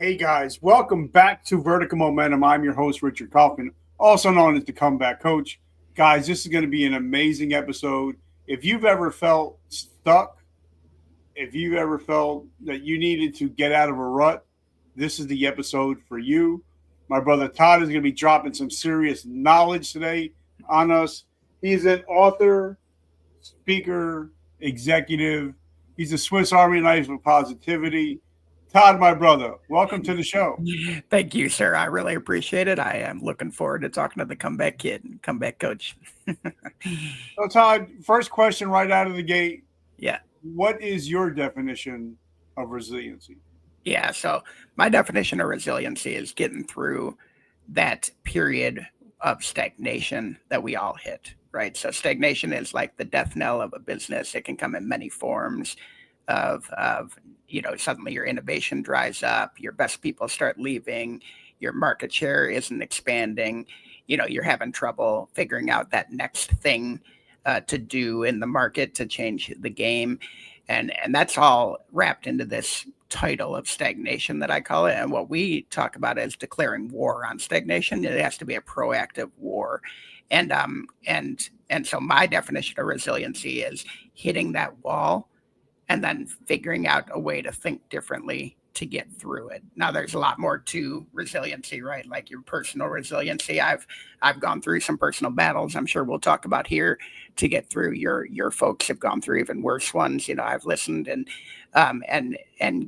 Hey guys, welcome back to Vertical Momentum. I'm your host, Richard Kaufman, also known as the Comeback Coach. Guys, this is going to be an amazing episode. If you've ever felt stuck, if you ever felt that you needed to get out of a rut, this is the episode for you. My brother Todd is going to be dropping some serious knowledge today on us. He's an author, speaker, executive. He's a Swiss Army knife of positivity. Todd, my brother, welcome to the show. Thank you, sir. I really appreciate it. I am looking forward to talking to the comeback kid and comeback coach. So, Todd, first question right out of the gate. Yeah. What is your definition of resiliency? Yeah. So, my definition of resiliency is getting through that period of stagnation that we all hit, right? So, stagnation is like the death knell of a business. It can come in many forms of suddenly your innovation dries up, your best people start leaving, your market share isn't expanding, you're having trouble figuring out that next thing to do in the market to change the game. And that's all wrapped into this title of stagnation that I call it. And what we talk about is declaring war on stagnation. It has to be a proactive war. And so my definition of resiliency is hitting that wall and then figuring out a way to think differently to get through it. Now, there's a lot more to resiliency, right? Like your personal resiliency. I've gone through some personal battles. I'm sure we'll talk about here to get through. Your folks have gone through even worse ones. I've listened and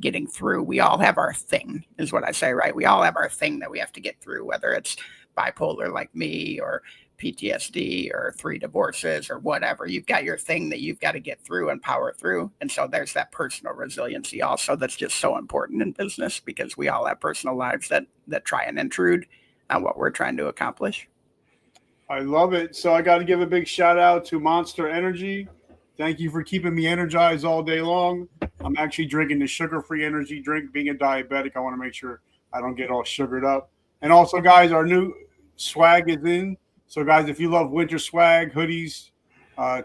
getting through. We all have our thing, is what I say, right? We all have our thing that we have to get through, whether it's bipolar like me or PTSD or 3 divorces or whatever. You've got your thing that you've got to get through and power through. And so there's that personal resiliency also that's just so important in business, because we all have personal lives that try and intrude on what we're trying to accomplish. I love it. So I got to give a big shout out to Monster Energy. Thank you for keeping me energized all day long. I'm actually drinking the sugar-free energy drink. Being a diabetic, I want to make sure I don't get all sugared up. And also, guys, our new swag is in. So, guys, if you love winter swag, hoodies,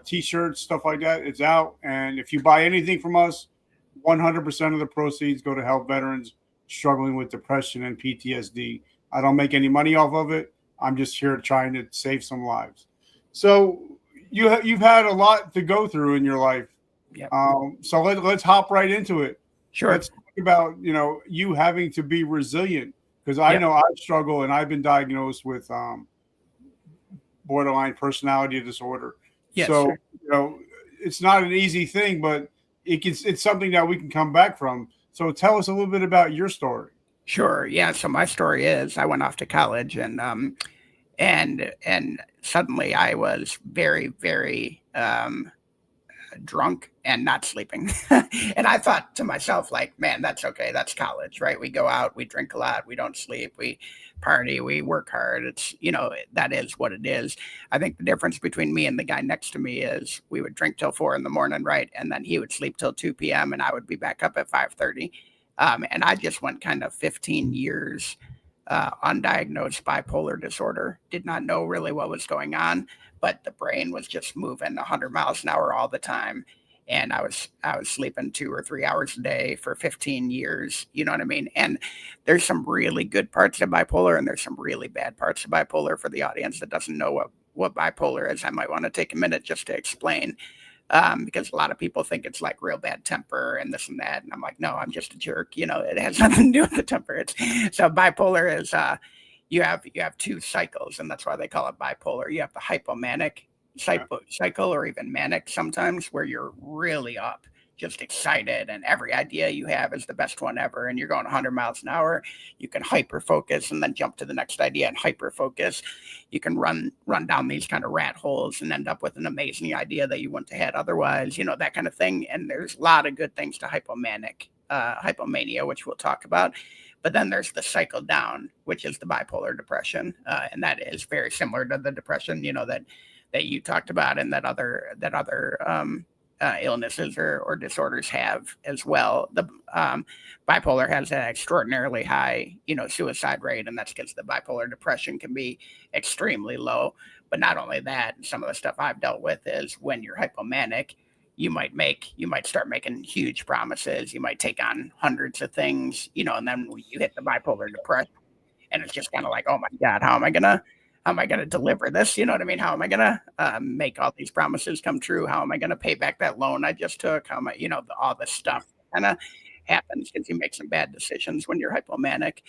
T-shirts, stuff like that, it's out. And if you buy anything from us, 100% of the proceeds go to help veterans struggling with depression and PTSD. I don't make any money off of it. I'm just here trying to save some lives. So you've had a lot to go through in your life. Yep. So let's hop right into it. Sure. Let's talk about, you having to be resilient, because I know I struggle and I've been diagnosed with borderline personality disorder. Yes, so, sir. It's not an easy thing, but it's something that we can come back from. So tell us a little bit about your story. Sure. Yeah. So my story is I went off to college and suddenly I was very, very drunk and not sleeping. And I thought to myself, like, man, that's okay. That's college, right? We go out, we drink a lot, we don't sleep, we party, we work hard. It's, that is what it is. I think the difference between me and the guy next to me is we would drink till 4 a.m, right? And then he would sleep till 2 p.m. and I would be back up at 5:30. And I just went kind of 15 years undiagnosed bipolar disorder, did not know really what was going on, but the brain was just moving 100 miles an hour all the time. And I was sleeping 2 or 3 hours a day for 15 years. You know what I mean? And there's some really good parts of bipolar and there's some really bad parts of bipolar. For the audience that doesn't know what bipolar is, I might want to take a minute just to explain. Because a lot of people think it's like real bad temper and this and that. And I'm like, no, I'm just a jerk. It has nothing to do with the temper. So bipolar is, you have 2 cycles, and that's why they call it bipolar. You have the hypomanic cycle, or even manic sometimes, where you're really up, just excited, and every idea you have is the best one ever, and you're going 100 miles an hour. You can hyper focus and then jump to the next idea and hyper focus. You can run down these kind of rat holes and end up with an amazing idea that you wouldn't have had otherwise, that kind of thing. And there's a lot of good things to hypomania, which we'll talk about. But then there's the cycle down, which is the bipolar depression, and that is very similar to the depression, that you talked about, and that other illnesses or disorders have as well. The bipolar has an extraordinarily high, suicide rate, and that's because the bipolar depression can be extremely low. But not only that, some of the stuff I've dealt with is when you're hypomanic, you might start making huge promises. You might take on hundreds of things, and then you hit the bipolar depression, and it's just kind of like, oh my God, how am I gonna deliver this? You know what I mean? How am I gonna make all these promises come true? How am I gonna pay back that loan I just took? How am I, all this stuff kind of happens because you make some bad decisions when you're hypomanic.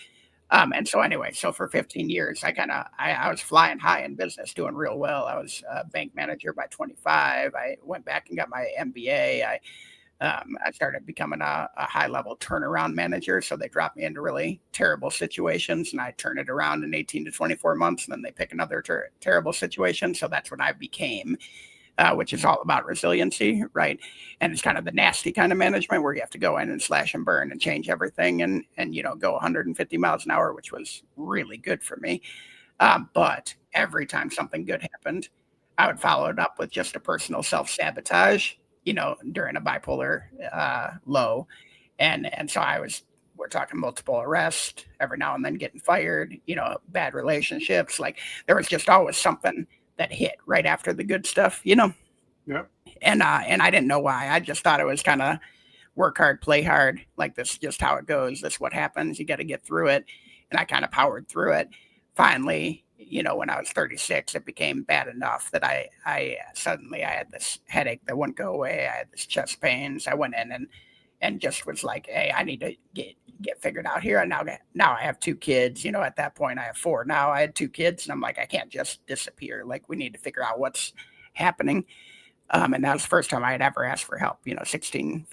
And so anyway, so for 15 years, I was flying high in business, doing real well. I was a bank manager by 25. I went back and got my MBA. I started becoming a high level turnaround manager. So they dropped me into really terrible situations and I turn it around in 18 to 24 months. And then they pick another terrible situation. So that's what I became, which is all about resiliency, right? And it's kind of the nasty kind of management where you have to go in and slash and burn and change everything and go 150 miles an hour, which was really good for me. But every time something good happened, I would follow it up with just a personal self-sabotage, during a bipolar low. And so we're talking multiple arrests, every now and then getting fired, bad relationships. Like there was just always something that hit right after the good stuff, Yeah. and I didn't know why. I just thought it was kind of work hard, play hard. Like this is just how it goes. This is what happens. You got to get through it. And I kind of powered through it. Finally, when I was 36, it became bad enough that I suddenly I had this headache that wouldn't go away. I had this chest pains. I went in and just was like, hey, I need to get figured out here. And now I have two kids, at that point I have four. Now I had two kids and I'm like, I can't just disappear. Like we need to figure out what's happening. And that was the first time I had ever asked for help, 16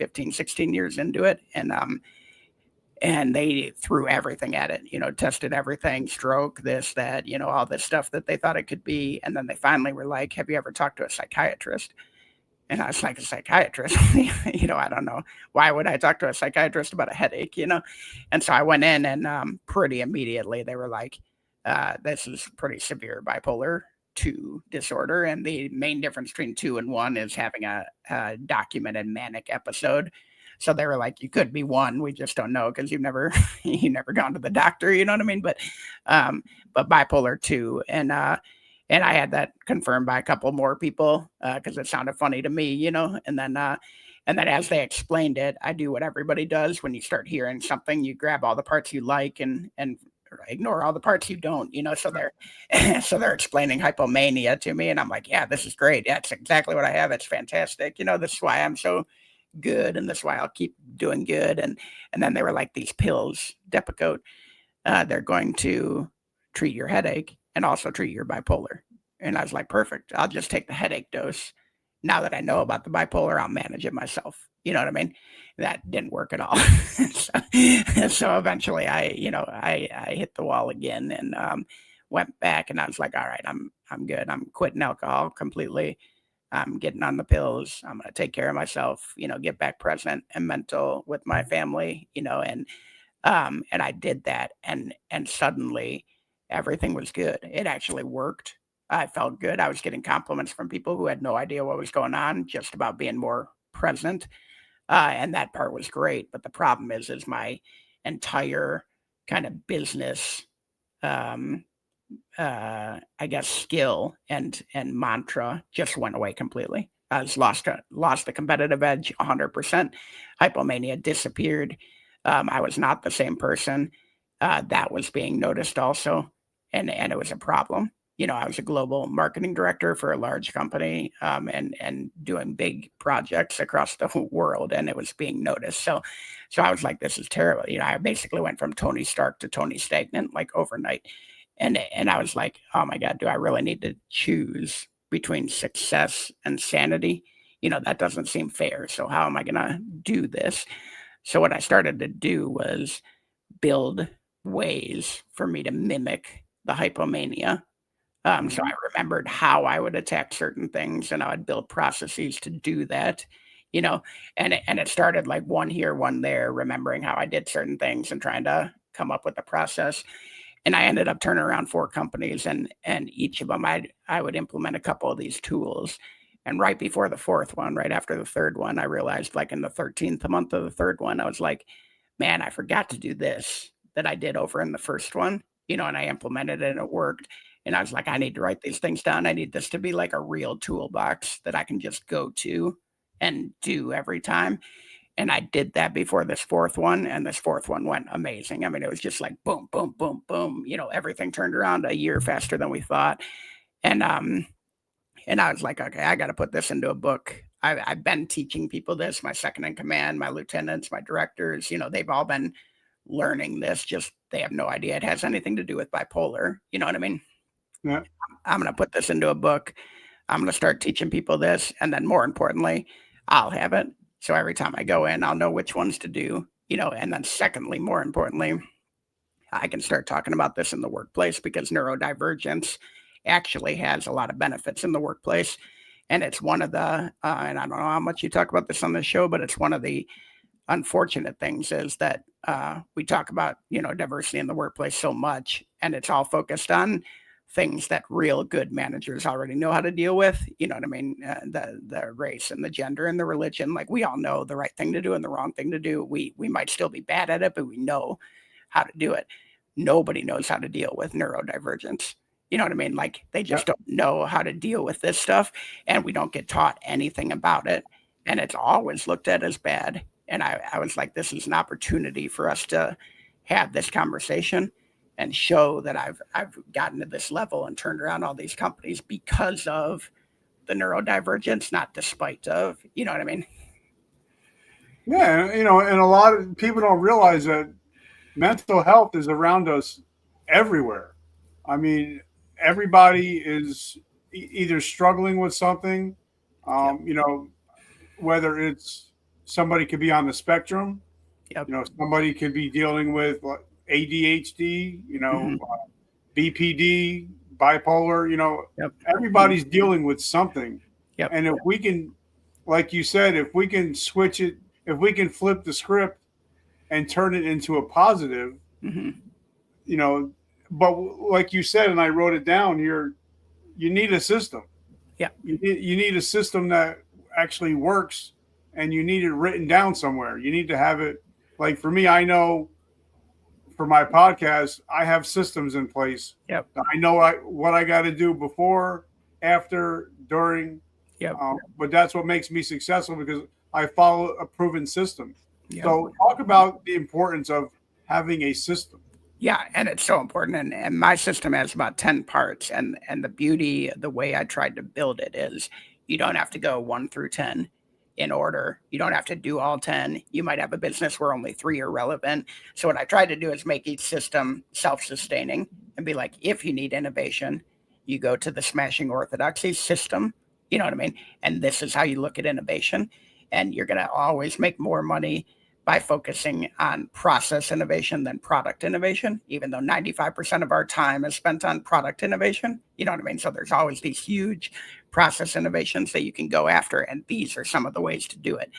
years into it. And they threw everything at it, tested everything, stroke, this, that, all this stuff that they thought it could be. And then they finally were like, have you ever talked to a psychiatrist? And I was like, a psychiatrist? I don't know. Why would I talk to a psychiatrist about a headache, And so I went in and pretty immediately they were like, this is pretty severe bipolar 2 disorder. And the main difference between 2 and 1 is having a documented manic episode. So they were like, you could be 1. We just don't know because you've never gone to the doctor. You know what I mean? But bipolar 2. And I had that confirmed by a couple more people because it sounded funny to me, and then as they explained it, I do what everybody does when you start hearing something, you grab all the parts you like and ignore all the parts you don't, so they're explaining hypomania to me and I'm like, yeah, this is great. Yeah, it's exactly what I have. It's fantastic. This is why I'm so good and this is why I'll keep doing good. And then they were like, these pills, Depakote, they're going to treat your headache and also treat your bipolar. And I was like, perfect. I'll just take the headache dose. Now that I know about the bipolar, I'll manage it myself. You know what I mean? That didn't work at all. So eventually I hit the wall again and went back and I was like, all right, I'm good. I'm quitting alcohol completely. I'm getting on the pills. I'm going to take care of myself, get back present and mental with my family, and I did that and suddenly everything was good. It actually worked. I felt good. I was getting compliments from people who had no idea what was going on, just about being more present. And that part was great. But the problem is my entire kind of business, um, I guess, skill and mantra just went away completely. I was lost the competitive edge 100%. Hypomania disappeared. I was not the same person. That was being noticed also, and it was a problem. I was a global marketing director for a large company, and doing big projects across the whole world, and it was being noticed. So I was like, this is terrible. I basically went from Tony Stark to Tony Stagnant like overnight, and I was like, oh my God, do I really need to choose between success and sanity? That doesn't seem fair. So how am I going to do this? So what I started to do was build ways for me to mimic the hypomania. So I remembered how I would attack certain things, and I would build processes to do that, and it started like one here, one there, remembering how I did certain things and trying to come up with a process. And I ended up turning around 4 companies, and each of them I would implement a couple of these tools. And right before the 4th one, right after the 3rd one, I realized like in the 13th month of the 3rd one, I was like, man, I forgot to do this that I did over in the first one, and I implemented it and it worked. And I was like, I need to write these things down. I need this to be like a real toolbox that I can just go to and do every time. And I did that before this fourth one, and this fourth one went amazing. I mean, it was just like boom, boom, boom, boom. Everything turned around a year faster than we thought. And I was like, okay, I got to put this into a book. I've been teaching people this, my second in command, my lieutenants, my directors, they've all been learning this. Just they have no idea it has anything to do with bipolar. You know what I mean? Yeah. I'm going to put this into a book. I'm going to start teaching people this. And then more importantly, I'll have it. So every time I go in, I'll know which ones to do, and then secondly, more importantly, I can start talking about this in the workplace because neurodivergence actually has a lot of benefits in the workplace. And it's one of the, and I don't know how much you talk about this on the show, but it's one of the unfortunate things is that we talk about, diversity in the workplace so much, and it's all focused on things that real good managers already know how to deal with. You know what I mean? The race and the gender and the religion, like we all know the right thing to do and the wrong thing to do. We might still be bad at it, but we know how to do it. Nobody knows how to deal with neurodivergence. You know what I mean? Like they just don't know how to deal with this stuff, and we don't get taught anything about it. And it's always looked at as bad. And I was like, this is an opportunity for us to have this conversation and show that I've gotten to this level and turned around all these companies because of the neurodivergence, not despite of, you know what I mean? Yeah, and a lot of people don't realize that mental health is around us everywhere. I mean, everybody is either struggling with something, Yep. Whether it's somebody could be on the spectrum, Yep. Somebody could be dealing with ADHD, Mhm. BPD, bipolar, Yep. everybody's dealing with something. Yep. And if we can, like you said, if we can switch it, if we can flip the script and turn it into a positive, Mhm. But like you said, and I wrote it down here, you need a system. Yeah. You need a system that actually works, and you need it written down somewhere. You need to have it. Like for me, I know for my podcast, I have systems in place. Yep. I know what I got to do before, after, during. Yep. But that's what makes me successful because I follow a proven system. Yep. So talk about the importance of having a system. Yeah, and it's so important. And my system has about 10 parts. And the beauty, the way I tried to build it is you don't have to go 1 through 10 in order. You don't have to do all 10. You might have a business where only 3 are relevant. So what I tried to do is make each system self-sustaining and be like, if you need innovation, you go to the Smashing Orthodoxy system. You know what I mean? And this is how you look at innovation. And you're going to always make more money by focusing on process innovation than product innovation, even though 95% of our time is spent on product innovation. You know what I mean? So there's always these huge process innovations that you can go after. And these are some of the ways to do it.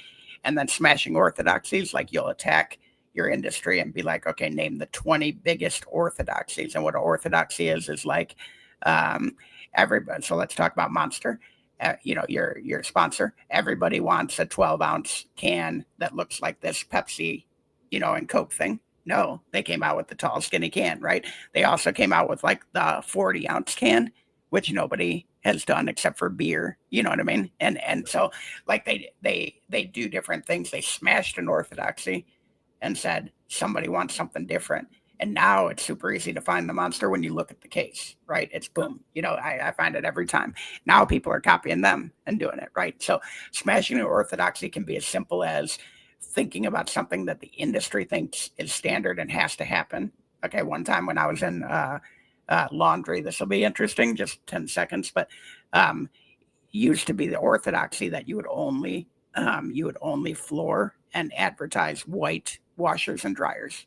And then smashing orthodoxies, like you'll attack your industry and be like, okay, name the 20 biggest orthodoxies. And what an orthodoxy is like everybody. So let's talk about Monster. Your sponsor. Everybody wants a 12-ounce can that looks like this Pepsi, and Coke thing. No, they came out with the tall, skinny can, right? They also came out with like the 40-ounce can, which nobody has done except for beer. You know what I mean? And so like they do different things. They smashed an orthodoxy and said somebody wants something different. And now it's super easy to find the monster when you look at the case, right? It's boom. I find it every time. Now people are copying them and doing it, right? So smashing an orthodoxy can be as simple as thinking about something that the industry thinks is standard and has to happen. Okay, one time when I was in laundry, this will be interesting, just 10 seconds, but used to be the orthodoxy that you would only floor and advertise white washers and dryers.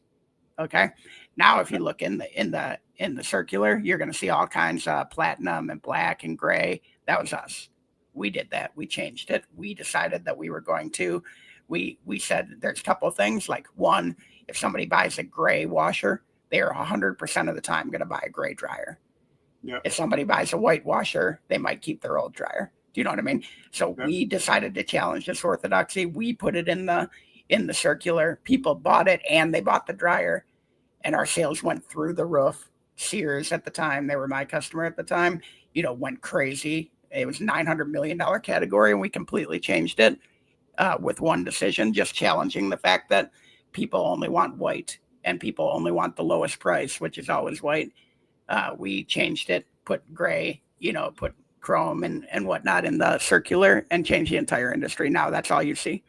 Okay. Now, if you look in the circular, you're going to see all kinds of platinum and black and gray. That was us. We did that. We changed it. We decided that we were going to. We said there's a couple of things. Like one, if somebody buys a gray washer, they are 100% of the time going to buy a gray dryer. Yeah. If somebody buys a white washer, they might keep their old dryer. Do you know what I mean? So we decided to challenge this orthodoxy. We put it in the circular. People bought it and they bought the dryer. And our sales went through the roof. Sears at the time, they were my customer at the time, went crazy. It was $900 million category, and we completely changed it. with one decision, just challenging the fact that people only want white and people only want the lowest price, which is always white. We changed it, put gray, put chrome and whatnot in the circular and changed the entire industry. Now that's all you see.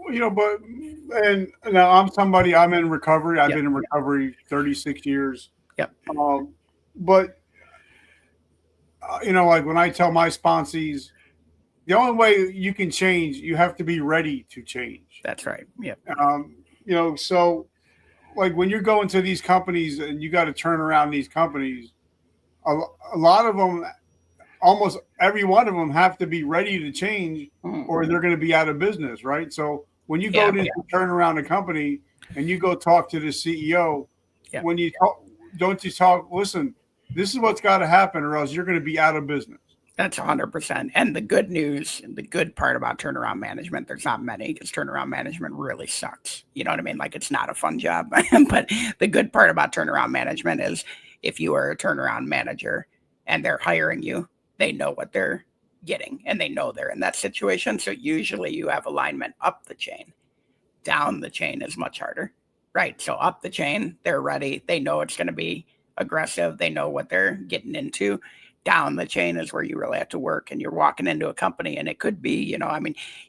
But and now I'm in recovery. I've Yep. been in recovery 36 years. Yep. But like when I tell my sponsees, the only way you can change, you have to be ready to change. That's right. Yep. So like when you're going to these companies and you got to turn around these companies, a lot of them, almost every one of them have to be ready to change or they're going to be out of business, right? So when you go to turn around a company and you go talk to the CEO, when you talk, listen, this is what's got to happen or else you're going to be out of business. That's 100%. And the good news, the good part about turnaround management, there's not many because turnaround management really sucks. You know what I mean? Like it's not a fun job. But the good part about turnaround management is if you are a turnaround manager and they're hiring you, they know what they're getting and they know they're in that situation. So usually you have alignment up the chain. Down the chain is much harder, right? So up the chain, they're ready. They know it's going to be aggressive. They know what they're getting into. Down the chain is where you really have to work and you're walking into a company and it could be,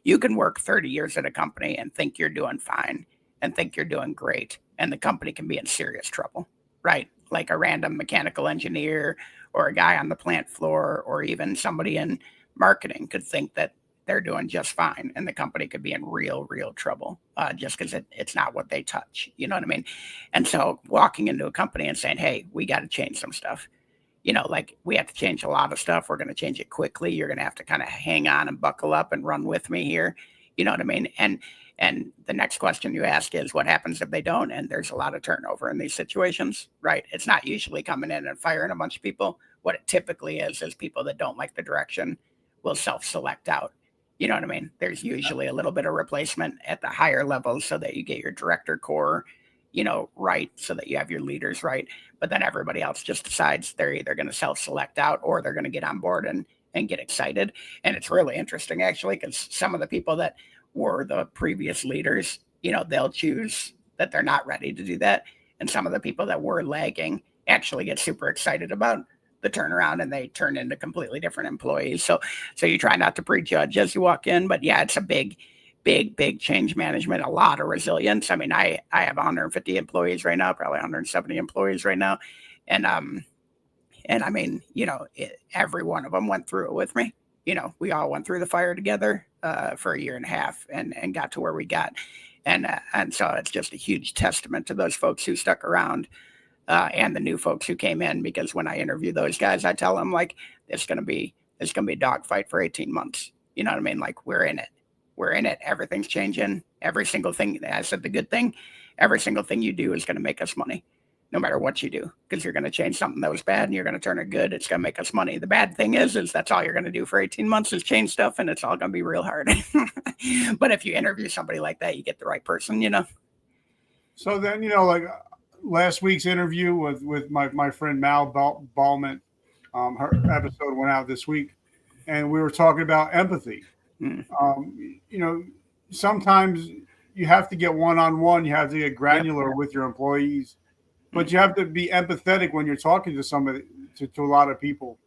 you can work 30 years at a company and think you're doing fine and think you're doing great. And the company can be in serious trouble, right? Like a random mechanical engineer or a guy on the plant floor or even somebody in marketing could think that they're doing just fine and the company could be in real trouble just because it's not what they touch. You know what I mean? And so walking into a company and saying, hey, we got to change some stuff. Like we have to change a lot of stuff. We're going to change it quickly. You're going to have to kind of hang on and buckle up and run with me here. You know what I mean? And the next question you ask is what happens if they don't? And there's a lot of turnover in these situations, right? It's not usually coming in and firing a bunch of people. What it typically is people that don't like the direction will self-select out. You know what I mean? There's usually a little bit of replacement at the higher levels so that you get your director core, right, so that you have your leaders right. But then everybody else just decides they're either going to self-select out or they're going to get on board and get excited. And it's really interesting, actually, because some of the people that were the previous leaders, they'll choose that they're not ready to do that. And some of the people that were lagging actually get super excited about the turnaround and they turn into completely different employees. So you try not to prejudge as you walk in. But yeah, it's a big change management, a lot of resilience. I mean, I have 150 employees right now, probably 170 employees right now. And I mean, every one of them went through it with me. We all went through the fire together for a year and a half and got to where we got. And so it's just a huge testament to those folks who stuck around and the new folks who came in, because when I interview those guys, I tell them like, it's going to be a dogfight for 18 months. You know what I mean? Like we're in it. Everything's changing. Every single thing. I said the good thing, every single thing you do is going to make us money, no matter what you do, because you're going to change something that was bad and you're going to turn it good. It's going to make us money. The bad thing is that's all you're going to do for 18 months is change stuff, and it's all going to be real hard. But if you interview somebody like that, you get the right person, So then, like last week's interview with my friend Mal Ballman, her episode went out this week, and we were talking about empathy. Sometimes you have to get one-on-one, you have to get granular with your employees, but you have to be empathetic when you're talking to somebody, to a lot of people,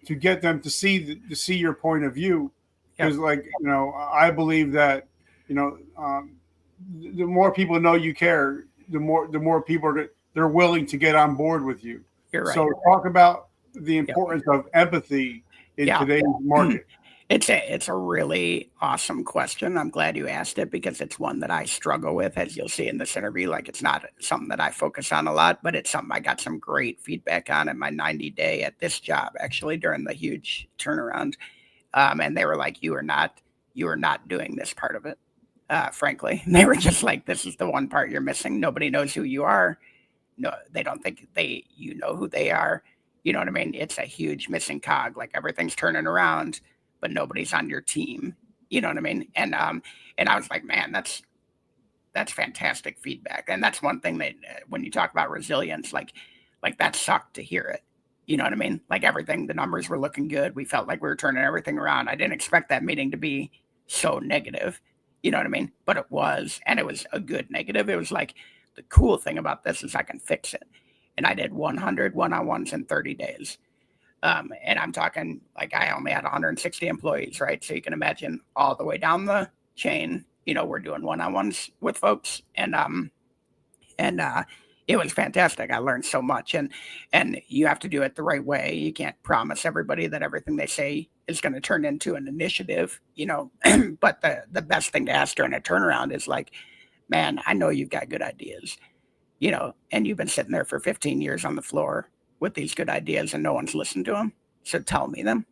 to get them to see your point of view. Because I believe that, the more people know you care, the more people they're willing to get on board with you. You're right. So talk about the importance of empathy in today's market. It's a really awesome question. I'm glad you asked it because it's one that I struggle with, as you'll see in this interview. Like it's not something that I focus on a lot, but it's something I got some great feedback on in my 90-day at this job, actually, during the huge turnaround. And they were like, you are not doing this part of it. Frankly, they were just like, this is the one part you're missing. Nobody knows who you are. No, they don't think you know who they are. You know what I mean? It's a huge missing cog. Like everything's turning around, but nobody's on your team. You know what I mean? And I was like, man, that's fantastic feedback. And that's one thing that when you talk about resilience, like that sucked to hear it. You know what I mean? Like everything, the numbers were looking good. We felt like we were turning everything around. I didn't expect that meeting to be so negative. You know what I mean? But it was, and it was a good negative. It was like, the cool thing about this is I can fix it. And I did 100 one-on-ones in 30 days. And I'm talking like I only had 160 employees, right? So you can imagine all the way down the chain, we're doing one-on-ones with folks. And it was fantastic. I learned so much, and you have to do it the right way. You can't promise everybody that everything they say is going to turn into an initiative, but the best thing to ask during a turnaround is like, man, I know you've got good ideas, and you've been sitting there for 15 years on the floor with these good ideas and no one's listened to them. So tell me them.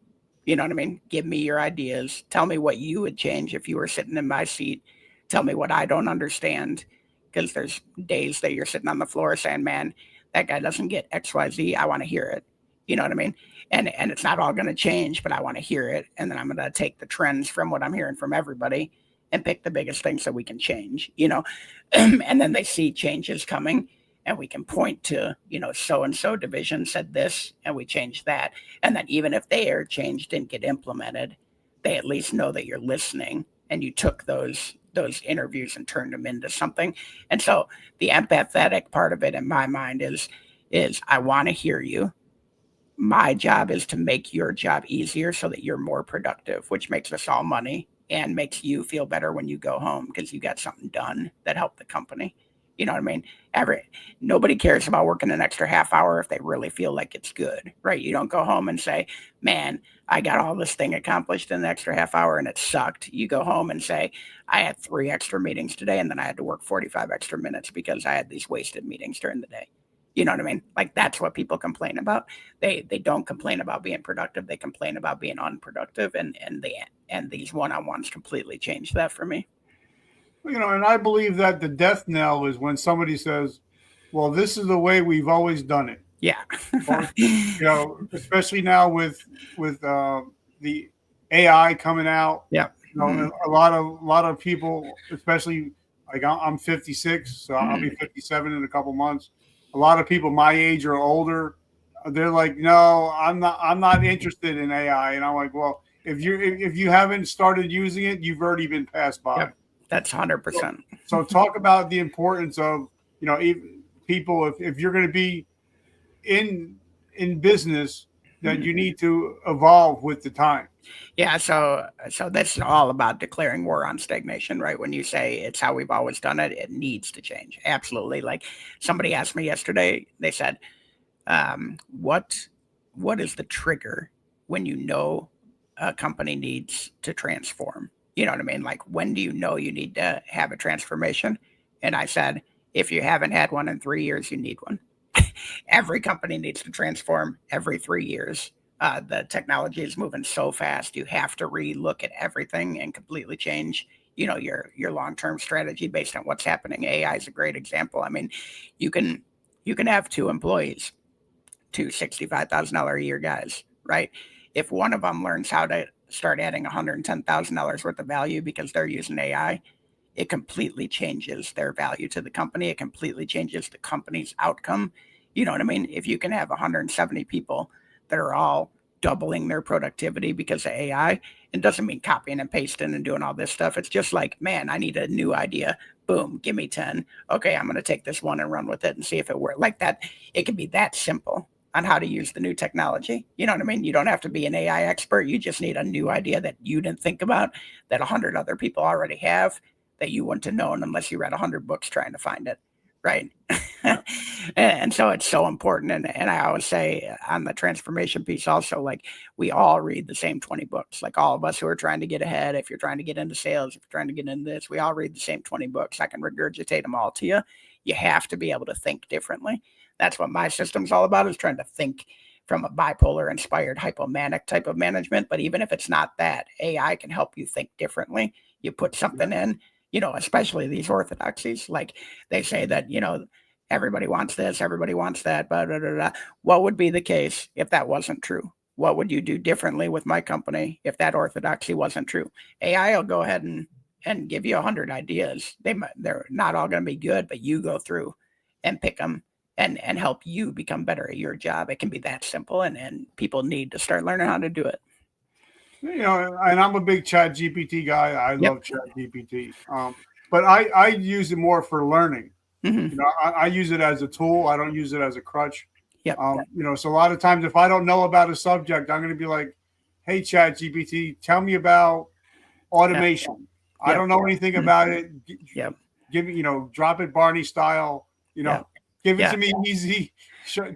You know what I mean? Give me your ideas. Tell me what you would change if you were sitting in my seat. Tell me what I don't understand. Because there's days that you're sitting on the floor saying, man, that guy doesn't get XYZ. I want to hear it. You know what I mean? And it's not all going to change, but I want to hear it. And then I'm going to take the trends from what I'm hearing from everybody and pick the biggest things that we can change, and then they see changes coming and we can point to, so and so division said this and we changed that. And then even if their change didn't get implemented, they at least know that you're listening and you took those interviews and turned them into something. And so the empathetic part of it in my mind is I want to hear you. My job is to make your job easier so that you're more productive, which makes us all money and makes you feel better when you go home because you got something done that helped the company. You know what I mean? Nobody cares about working an extra half hour if they really feel like it's good, right? You don't go home and say, man, I got all this thing accomplished in an extra half hour and it sucked. You go home and say, I had 3 extra meetings today and then I had to work 45 extra minutes because I had these wasted meetings during the day. You know what I mean? Like that's what people complain about. They don't complain about being productive. They complain about being unproductive, and these one-on-ones completely changed that for me. And I believe that the death knell is when somebody says, well, this is the way we've always done it. Yeah. Or, especially now with the AI coming out. Yeah. A lot of people, especially like I'm 56, so I'll be 57 in a couple months. A lot of people my age or older, they're like, no, I'm not interested in AI. And I'm like, well, if you haven't started using it, you've already been passed by. Yep. That's 100%. So talk about the importance of, people, if you're going to be in business, that you need to evolve with the time. Yeah, so that's all about declaring war on stagnation, right? When you say it's how we've always done it, it needs to change. Absolutely. Like somebody asked me yesterday, they said, what is the trigger when you know a company needs to transform? You know what I mean? Like when do you know you need to have a transformation? And I said, if you haven't had one in 3 years, you need one. Every company needs to transform every 3 years. The technology is moving so fast. You have to relook at everything and completely change, your long-term strategy based on what's happening. AI is a great example. I mean, you can have 2 employees, 2 $65,000 a year guys, right? If one of them learns how to start adding $110,000 worth of value because they're using AI, it completely changes their value to the company. It completely changes the company's outcome. You know what I mean? If you can have 170 people that are all doubling their productivity because of AI, it doesn't mean copying and pasting and doing all this stuff. It's just like, man, I need a new idea. Boom, give me 10. Okay, I'm going to take this one and run with it and see if it works. Like that, it can be that simple on how to use the new technology. You know what I mean? You don't have to be an AI expert. You just need a new idea that you didn't think about that 100 other people already have that you wouldn't have known unless you read 100 books trying to find it, right? And so it's so important. And I always say on the transformation piece also, like we all read the same 20 books, like all of us who are trying to get ahead. If you're trying to get into sales, if you're trying to get into this, we all read the same 20 books. I can regurgitate them all to you. You have to be able to think differently. That's what my system's all about, is trying to think from a bipolar inspired hypomanic type of management. But even if it's not that, AI can help you think differently. You put something in, especially these orthodoxies, like they say that, everybody wants this, everybody wants that, blah, blah, blah, blah. What would be the case if that wasn't true? What would you do differently with my company if that orthodoxy wasn't true? AI will go ahead and give you 100 ideas. They're not all going to be good, but you go through and pick them and help you become better at your job. It can be that simple, and people need to start learning how to do it. And I'm a big Chat GPT guy. I Yep. love Chat GPT. But I use it more for learning. Hmm. I use it as a tool. I don't use it as a crutch. Yep. So a lot of times if I don't know about a subject, I'm going to be like, hey, Chat GPT, tell me about Yep. automation. I Yep. don't know anything Mhm. about it. Yep. Give me, drop it Barney style, Yep. give it Yeah. to me easy,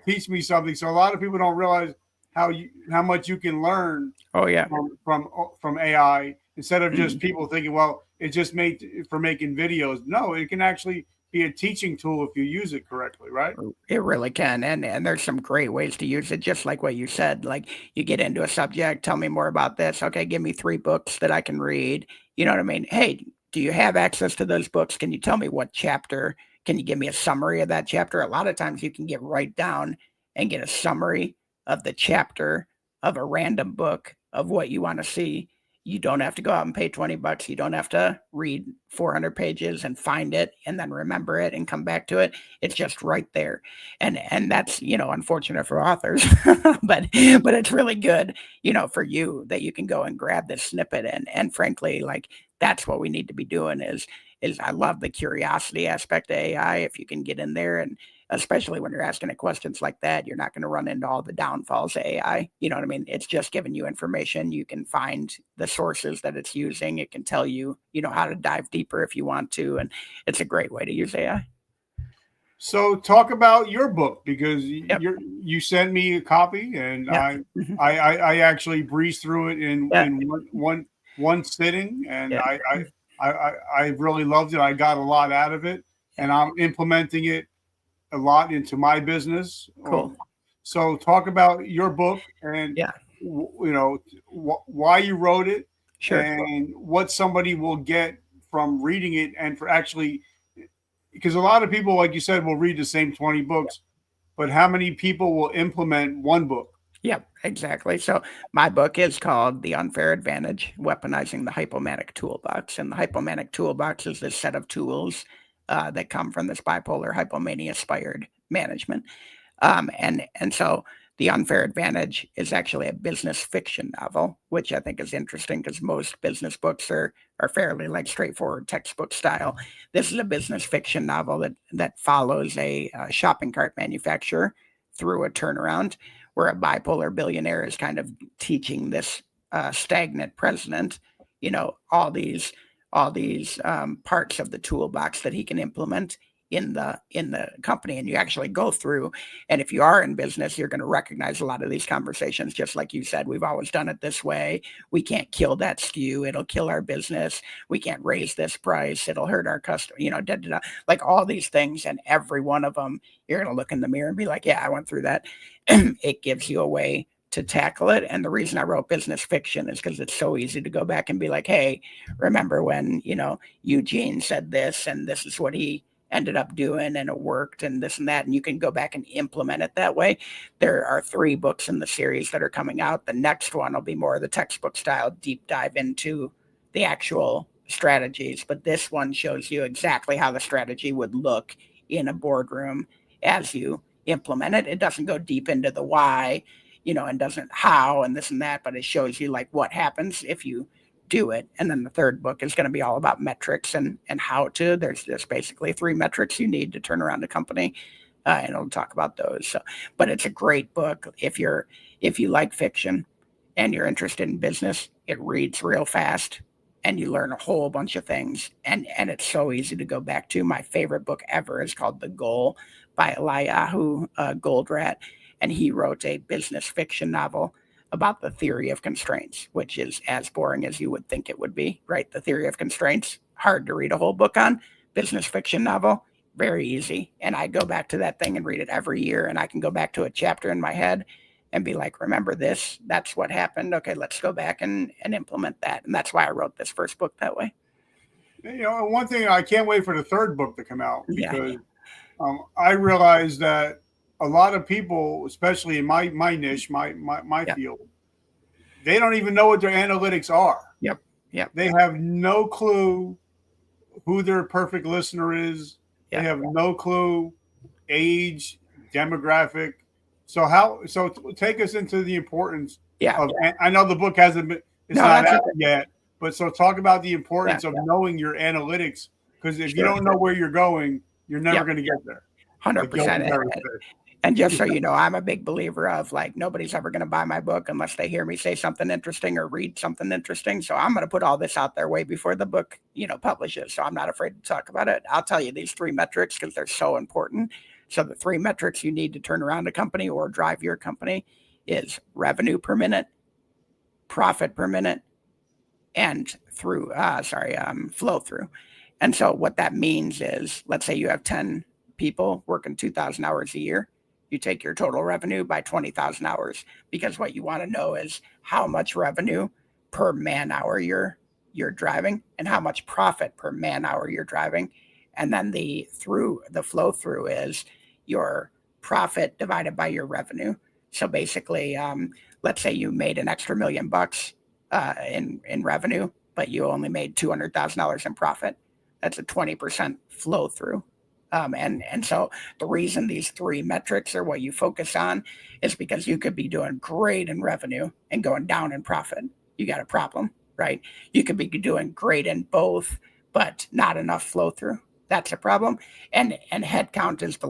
teach me something. So a lot of people don't realize how much you can learn Oh yeah. from AI instead of just Mhm. people thinking, well, it's just made for making videos. No, it can actually be a teaching tool if you use it correctly, right? It really can, and there's some great ways to use it, just like what you said. Like you get into a subject, tell me more about this. Okay, give me 3 books that I can read. You know what I mean? Hey, do you have access to those books? Can you tell me what chapter? Can you give me a summary of that chapter? A lot of times you can get right down and get a summary of the chapter of a random book of what you want to see. You don't have to go out and pay $20. You don't have to read 400 pages and find it and then remember it and come back to it. It's just right there. And that's, unfortunate for authors, but it's really good, for you that you can go and grab this snippet and frankly, like that's what we need to be doing is I love the curiosity aspect of AI. If you can get in there and especially when you're asking it questions like that, you're not going to run into all the downfalls of AI. You know what I mean? It's just giving you information. You can find the sources that it's using. It can tell you, how to dive deeper if you want to. And it's a great way to use AI. So talk about your book because Yep. you sent me a copy and Yep. I Mhm. I, I actually breezed through it Yeah. in one sitting and Yeah. I really loved it. I got a lot out of it Yeah. and I'm implementing it a lot into my business. Cool. So talk about your book and Yeah. why you wrote it Sure. and what somebody will get from reading it and for actually because a lot of people, like you said, will read the same 20 books, but how many people will implement one book? Yep, exactly. So my book is called The Unfair Advantage: Weaponizing the Hypomanic Toolbox. And the Hypomanic Toolbox is this set of tools that come from this bipolar hypomania inspired management. And so The Unfair Advantage is actually a business fiction novel, which I think is interesting because most business books are fairly like straightforward textbook style. This is a business fiction novel that follows a shopping cart manufacturer through a turnaround where a bipolar billionaire is kind of teaching this stagnant president, all these parts of the toolbox that he can implement in the company. And you actually go through, and if you are in business, you're going to recognize a lot of these conversations. Just like you said, we've always done it this way. We can't kill that SKU, it'll kill our business. We can't raise this price, it'll hurt our customer, da, da, da. Like all these things, and every one of them you're going to look in the mirror and be like, yeah, I went through that. It gives you a way to tackle it. And the reason I wrote business fiction is because it's so easy to go back and be like, hey, remember when Eugene said this and this is what he ended up doing and it worked and this and that, and you can go back and implement it that way. There are 3 books in the series that are coming out. The next one will be more of the textbook style deep dive into the actual strategies, but this one shows you exactly how the strategy would look in a boardroom as you implement it. It doesn't go deep into the why, and doesn't how and this and that, but it shows you like what happens if you do it. And then the third book is going to be all about metrics and how to. There's just basically 3 metrics you need to turn around a company, and it'll talk about those. So, but it's a great book if you like fiction and you're interested in business. It reads real fast, and you learn a whole bunch of things. And it's so easy to go back to. My favorite book ever is called The Goal by Eliyahu Goldratt, and he wrote a business fiction novel about the theory of constraints, which is as boring as you would think it would be, right? The theory of constraints, hard to read a whole book on. Business fiction novel, very easy. And I go back to that thing and read it every year, and I can go back to a chapter in my head and be like, remember this? That's what happened. Okay, let's go back and implement that. And that's why I wrote this first book that way. And one thing I can't wait for the third book to come out Yeah. because I realize that a lot of people, especially in my niche, my Yep. field, they don't even know what their analytics are. Yep. Yep. They have no clue who their perfect listener is. They Yep. have no clue age, demographic. So take us into the importance Yeah. of. I know the book hasn't It's No, not that's out okay. yet. But so talk about the Yeah, importance of knowing your analytics, because if you sure. don't know where you're going, you're never Yep, going to get there. Like Yogi 100%. Berra And just said. so you know, I'm a big believer of like nobody's ever going to buy my book unless they hear me say something interesting or read something interesting. So I'm going to put all this out there way before the book, publishes. So I'm not afraid to talk about it. I'll tell you these 3 metrics because they're so important. So the 3 metrics you need to turn around a company or drive your company is revenue per minute, profit per minute, and flow through. And so what that means is, let's say you have 10 people working 2,000 hours a year. You take your total revenue by 20,000 hours, because what you want to know is how much revenue per man hour you're driving and how much profit per man hour you're driving. And then the flow through is your profit divided by your revenue. So basically, let's say you made an extra $1,000,000 in revenue, but you only made $200,000 in profit. That's a 20% flow through. And so the reason these 3 metrics are what you focus on is because you could be doing great in revenue and going down in profit. You got a problem, right? You could be doing great in both, but not enough flow through. That's a problem. And headcount is the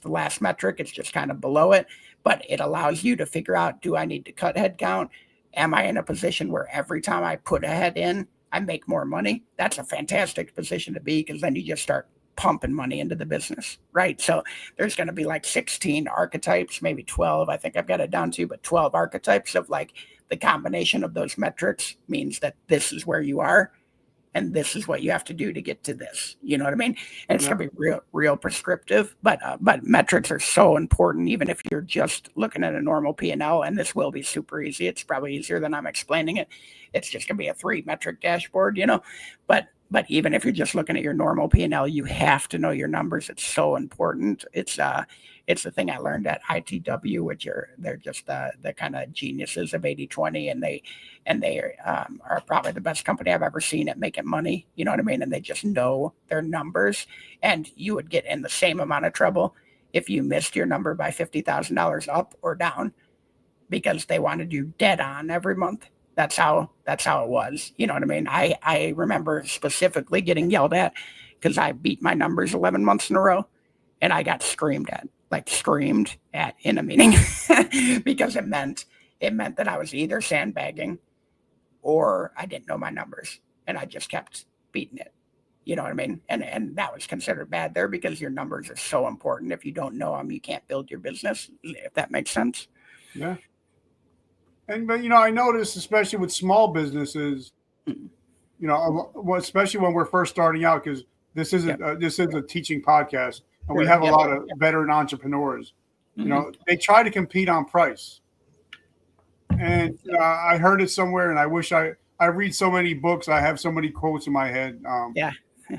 last metric. It's just kind of below it, but it allows you to figure out, do I need to cut headcount? Am I in a position where every time I put a head in, I make more money? That's a fantastic position to be, because then you just start pumping money into the business, right? So there's going to be like 16 archetypes, maybe 12. I think I've got it down to, but 12 archetypes of like the combination of those metrics means that this is where you are. And this is what you have to do to get to this. You know what I mean? And it's Yeah. going to be real prescriptive. But metrics are so important, even if you're just looking at a normal P&L. And this will be super easy. It's probably easier than I'm explaining it. It's just going to be a 3 metric dashboard, But even if you're just looking at your normal P&L, you have to know your numbers. It's so important. It's the thing I learned at ITW, which they're just the kind of geniuses of 80/20, and they are probably the best company I've ever seen at making money. You know what I mean? And they just know their numbers. And you would get in the same amount of trouble if you missed your number by $50,000 up or down, because they wanted you dead on every month. That's how it was. You know what I mean? I remember specifically getting yelled at because I beat my numbers 11 months in a row, and I got screamed at in a meeting because it meant that I was either sandbagging or I didn't know my numbers, and I just kept beating it. You know what I mean? And that was considered bad there, because your numbers are so important. If you don't know them, you can't build your business, if that makes sense. Yeah. But I noticed, especially with small businesses, Mm. especially when we're first starting out, because Yep. this is a teaching podcast, and we Sure. have a Yep. lot of veteran entrepreneurs. Mm-hmm. They try to compete on price, and I heard it somewhere, and I wish I read so many books, I have so many quotes in my head. Yeah.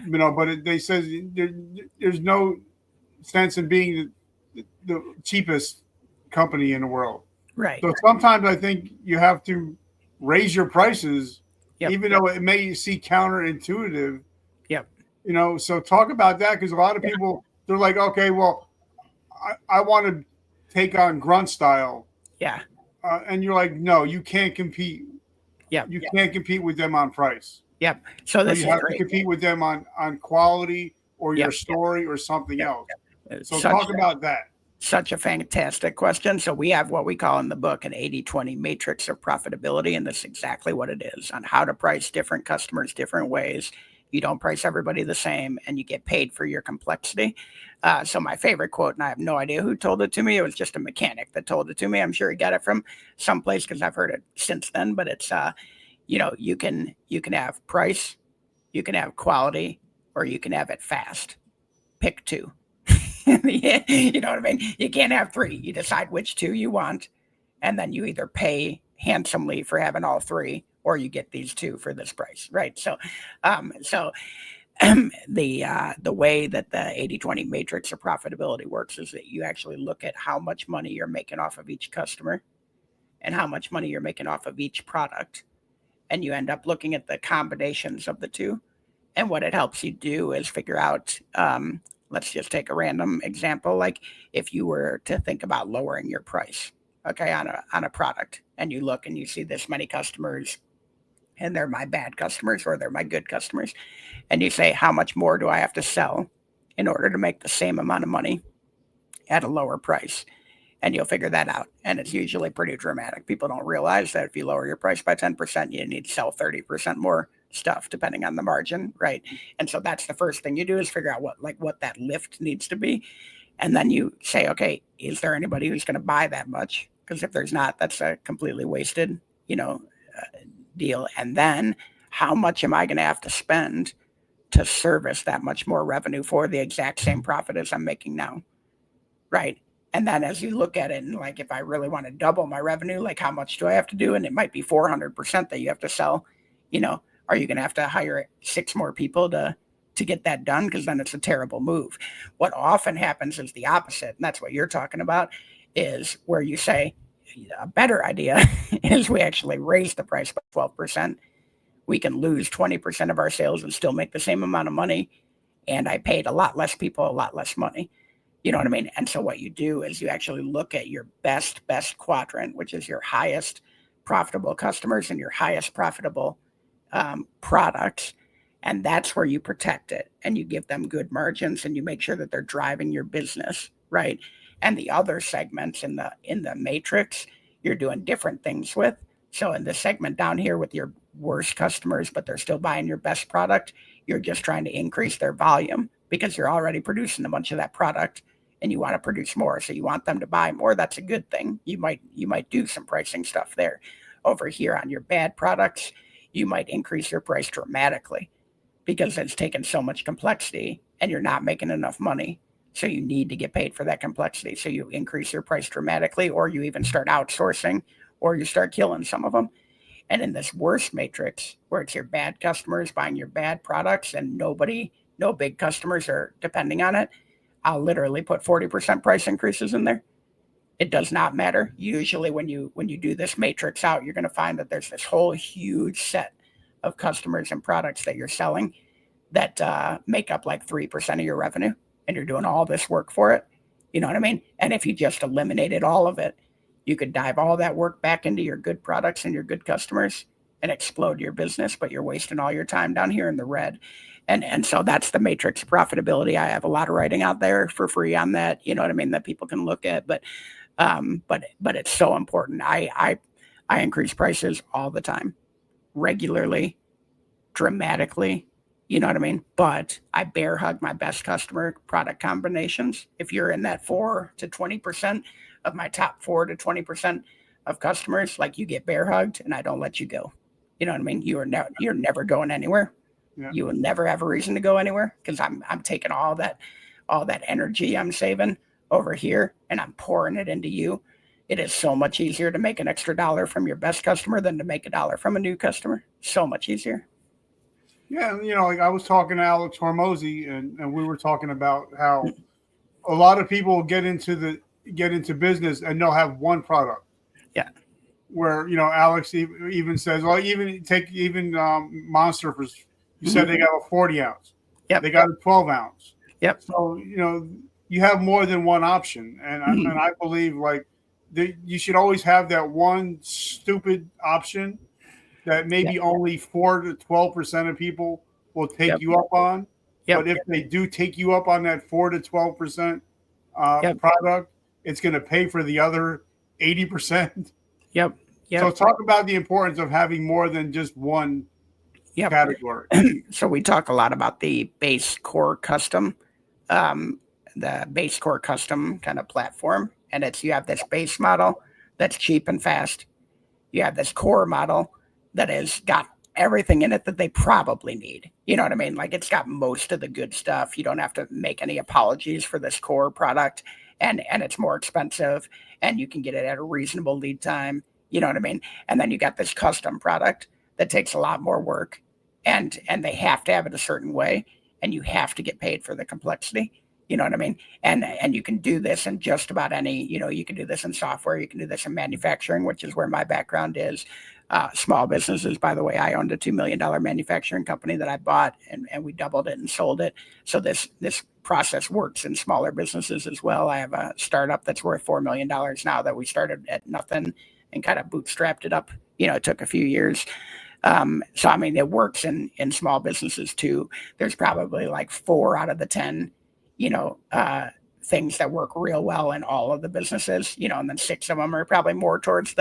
But they says there's no sense in being the cheapest company in the world. Right. So sometimes I think you have to raise your prices, Yep. even though it may seem counterintuitive. Yep. So talk about that, because a lot of people, they're like, okay, well, I want to take on grunt style. Yeah. And you're like, no, you can't compete. Yep. You can't compete with them on price. Yep. So this You is have to great. compete with them on quality or your Yep. story or something Yep. else. It's So talk about that. such a fantastic question. So we have what we call in the book an 80/20 matrix of profitability, and that's exactly what it is, on how to price different customers different ways. You don't price everybody the same, and you get paid for your complexity. So my favorite quote, and I have no idea who told it to me. It was just a mechanic that told it to me. I'm sure he got it from someplace because I've heard it since then. But it's you can have price, you can have quality, or you can have it fast. Pick 2. You know what I mean? You can't have 3. You decide which 2 you want, and then you either pay handsomely for having all 3, or you get these 2 for this price, right? So, the way that the 80/20 matrix of profitability works is that you actually look at how much money you're making off of each customer and how much money you're making off of each product, and you end up looking at the combinations of the 2. And what it helps you do is figure out, let's just take a random example. Like if you were to think about lowering your price, okay, on a product, and you look and you see this many customers and they're my bad customers or they're my good customers. And you say, how much more do I have to sell in order to make the same amount of money at a lower price? And you'll figure that out. And it's usually pretty dramatic. People don't realize that if you lower your price by 10%, you need to sell 30% more stuff, depending on the margin, right? And so that's the first thing you do, is figure out what that lift needs to be. And then you say, okay, is there anybody who's going to buy that much? Because if there's not, that's a completely wasted, deal. And then how much am I going to have to spend to service that much more revenue for the exact same profit as I'm making now, right? And then as you look at it, and like, if I really want to double my revenue, like, how much do I have to do? And it might be 400% that you have to sell. Are you going to have to hire 6 more people to get that done? Because then it's a terrible move. What often happens is the opposite, and that's what you're talking about, is where you say, a better idea is we actually raise the price by 12%. We can lose 20% of our sales and still make the same amount of money. And I paid a lot less people, a lot less money. You know what I mean? And so what you do is you actually look at your best quadrant, which is your highest profitable customers and your highest profitable products. And that's where you protect it, and you give them good margins, and you make sure that they're driving your business, right? And the other segments in the matrix, you're doing different things with. So in the segment down here with your worst customers, but they're still buying your best product, you're just trying to increase their volume because you're already producing a bunch of that product and you want to produce more. So you want them to buy more. That's a good thing. You might do some pricing stuff there. Over here on your bad products, you might increase your price dramatically because it's taken so much complexity and you're not making enough money. So you need to get paid for that complexity. So you increase your price dramatically, or you even start outsourcing, or you start killing some of them. And in this worst matrix, where it's your bad customers buying your bad products and no big customers are depending on it, I'll literally put 40% price increases in there. It does not matter. Usually when you do this matrix out, you're going to find that there's this whole huge set of customers and products that you're selling that make up like 3% of your revenue, and you're doing all this work for it. You know what I mean? And if you just eliminated all of it, you could dive all that work back into your good products and your good customers and explode your business, but you're wasting all your time down here in the red. And so that's the matrix profitability. I have a lot of writing out there for free on that, you know what I mean, that people can look at. But it's so important. I increase prices all the time, regularly, dramatically, you know what I mean? But I bear hug my best customer product combinations. If you're in that 4 to 20% of my top 4 to 20% of customers, like, you get bear hugged and I don't let you go. You know what I mean? You're never going anywhere. Yeah. You will never have a reason to go anywhere, because I'm taking all that energy I'm saving over here and I'm pouring it into you. It is so much easier to make an extra $1 from your best customer than to make $1 from a new customer. So much easier. Yeah, like I was talking to Alex Hormozy, and we were talking about how a lot of people get into business and they'll have one product. Yeah. Where Alex even says, well, take Monster, for you said they got a 40 ounce. Yep. They got a 12 ounce. Yep. So you have more than one option, and I believe you should always have that one stupid option that maybe only 4 to 12% of people will take you up on. But if they do take you up on that 4 to 12% product, it's going to pay for the other 80%. Yep. So talk about the importance of having more than just one category. So we talk a lot about the base core custom, kind of platform. And you have this base model that's cheap and fast. You have this core model that has got everything in it that they probably need. You know what I mean? Like, it's got most of the good stuff. You don't have to make any apologies for this core product, and it's more expensive, and you can get it at a reasonable lead time. You know what I mean? And then you got this custom product that takes a lot more work, and they have to have it a certain way, and you have to get paid for the complexity. You know what I mean? And you can do this in just about any, you can do this in software, you can do this in manufacturing, which is where my background is. Small businesses, by the way, I owned a $2 million manufacturing company that I bought, and we doubled it and sold it. So this process works in smaller businesses as well. I have a startup that's worth $4 million now that we started at nothing and kind of bootstrapped it up. It took a few years. So, I mean, it works in small businesses too. There's probably like 4 out of the 10, you know, things that work real well in all of the businesses, you know, and then 6 of them are probably more towards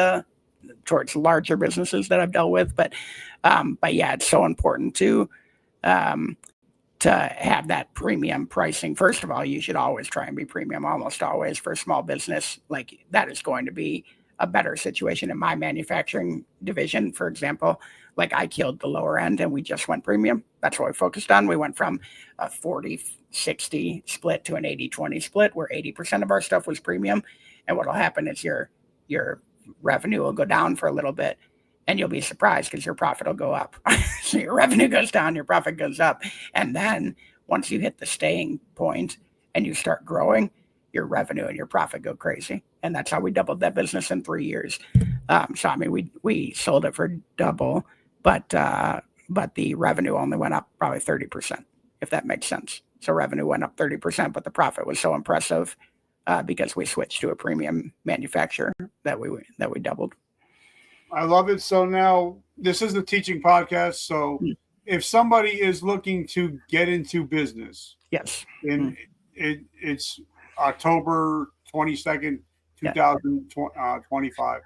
larger businesses that I've dealt with. But yeah, it's so important um, to have that premium pricing. First of all, you should always try and be premium, almost always for a small business. Like that is going to be a better situation in my manufacturing division, for example. Like I killed the lower end and we just went premium. That's what we focused on. We went from a 40-60 split to an 80-20 split where 80% of our stuff was premium. And what'll happen is your revenue will go down for a little bit and you'll be surprised because your profit will go up. So your revenue goes down, your profit goes up. And then once you hit the staying point and you start growing, your revenue and your profit go crazy. And that's how we doubled that business in 3 years. So I mean, we sold it for double, but the revenue only went up probably 30%, if that makes sense. So revenue went up 30%, but the profit was so impressive because we switched to a premium manufacturer that we doubled. I love it. So now this is the teaching podcast. So if somebody is looking to get into business, yes, and it's October 22nd, 2025,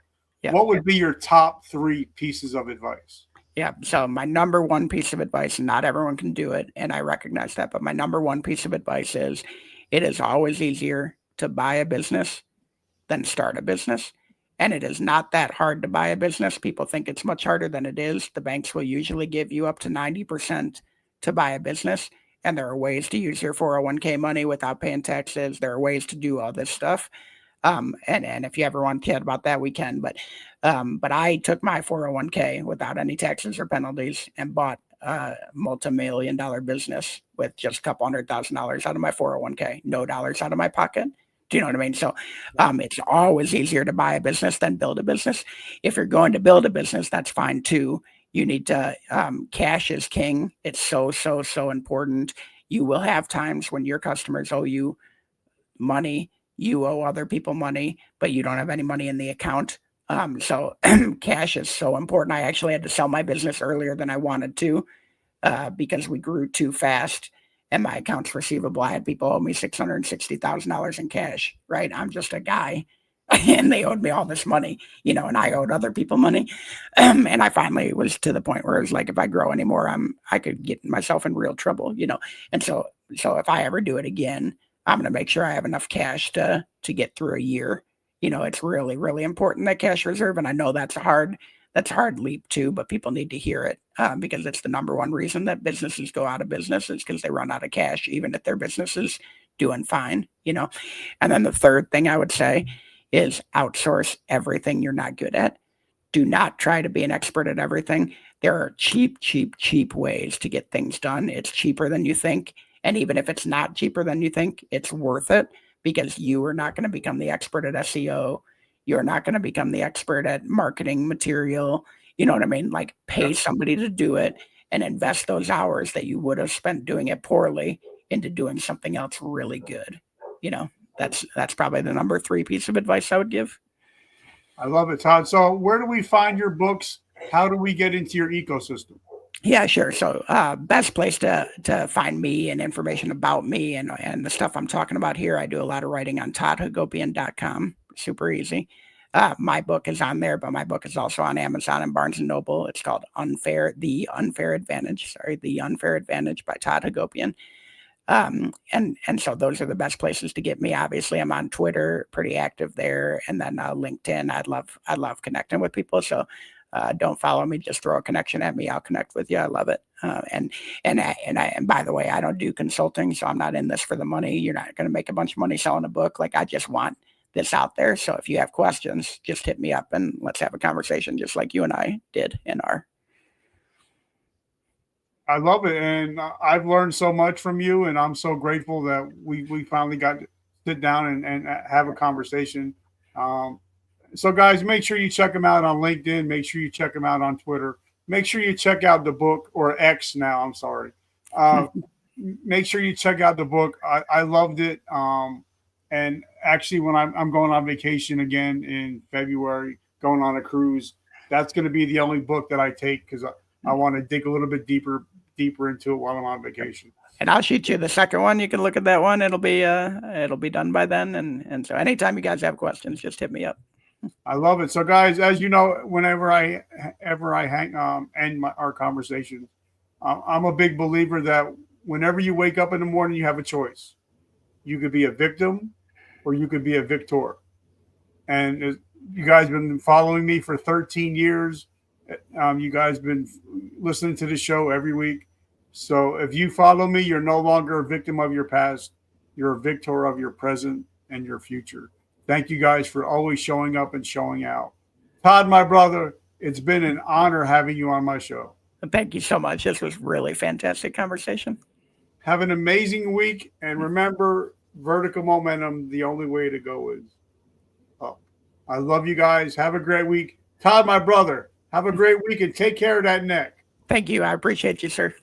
what would be your top 3 pieces of advice? Yeah. So my number one piece of advice, and not everyone can do it, and I recognize that, but my number one piece of advice is it is always easier to buy a business than start a business. And it is not that hard to buy a business. People think it's much harder than it is. The banks will usually give you up to 90% to buy a business. And there are ways to use your 401k money without paying taxes. There are ways to do all this stuff. And if you ever want to chat about that, we can. But I took my 401k without any taxes or penalties and bought a multi-million-dollar business with just a couple $100,000 out of my 401k, no dollars out of my pocket. Do you know what I mean? So it's always easier to buy a business than build a business. If you're going to build a business, that's fine too. You need to, cash is king. It's so, so, so important. You will have times when your customers owe you money, you owe other people money, but you don't have any money in the account. So cash is so important. I actually had to sell my business earlier than I wanted to because we grew too fast. And my accounts receivable, I had people owe me $660,000 in cash, right? I'm just a guy and they owed me all this money, you know, and I owed other people money. And I finally was to the point where it was like, if I grow anymore, I could get myself in real trouble, you know? And so if I ever do it again, I'm going to make sure I have enough cash to get through a year. You know, it's really, really important, that cash reserve. And I know that's a hard leap too, but people need to hear it because it's the number one reason that businesses go out of business is because they run out of cash, even if their business is doing fine, you know? And then the third thing I would say is outsource everything you're not good at. Do not try to be an expert at everything. There are cheap, cheap, cheap ways to get things done. It's cheaper than you think. And even if it's not cheaper than you think, it's worth it because you are not going to become the expert at SEO. You're not going to become the expert at marketing material. You know what I mean? Like pay somebody to do it and invest those hours that you would have spent doing it poorly into doing something else really good. You know, that's probably the number 3 piece of advice I would give. I love it, Todd. So where do we find your books? How do we get into your ecosystem? Yeah, sure. So, best place to find me and information about me and the stuff I'm talking about here. I do a lot of writing on toddhagopian.com. Super easy. My book is on there, but my book is also on Amazon and Barnes and Noble. It's called The Unfair Advantage. Sorry, The Unfair Advantage by Todd Hagopian. And so those are the best places to get me. Obviously, I'm on Twitter, pretty active there, and then LinkedIn. I love connecting with people. So don't follow me, just throw a connection at me. I'll connect with you. I love it. And by the way, I don't do consulting, so I'm not in this for the money. You're not going to make a bunch of money selling a book. Like I just want this out there. So if you have questions, just hit me up and let's have a conversation, just like you and I did in our. I love it, and I've learned so much from you, and I'm so grateful that we finally got to sit down and have a conversation. So, guys, make sure you check them out on LinkedIn. Make sure you check them out on Twitter. Make sure you check out the book, or X now. I'm sorry. Make sure you check out the book. I loved it. And actually, when I'm going on vacation again in February, going on a cruise, that's going to be the only book that I take because I want to dig a little bit deeper into it while I'm on vacation. And I'll shoot you the second one. You can look at that one. It'll be done by then. And so anytime you guys have questions, just hit me up. I love it. So guys, as you know, whenever I end our conversation, I'm a big believer that whenever you wake up in the morning, you have a choice. You could be a victim or you could be a victor. And you guys been following me for 13 years. You guys been listening to the show every week. So if you follow me, you're no longer a victim of your past. You're a victor of your present and your future. Thank you guys for always showing up and showing out. Todd, my brother, it's been an honor having you on my show. Thank you so much. This was really fantastic conversation. Have an amazing week. And remember, vertical momentum, the only way to go is up. I love you guys. Have a great week. Todd, my brother, have a great week and take care of that neck. Thank you. I appreciate you, sir.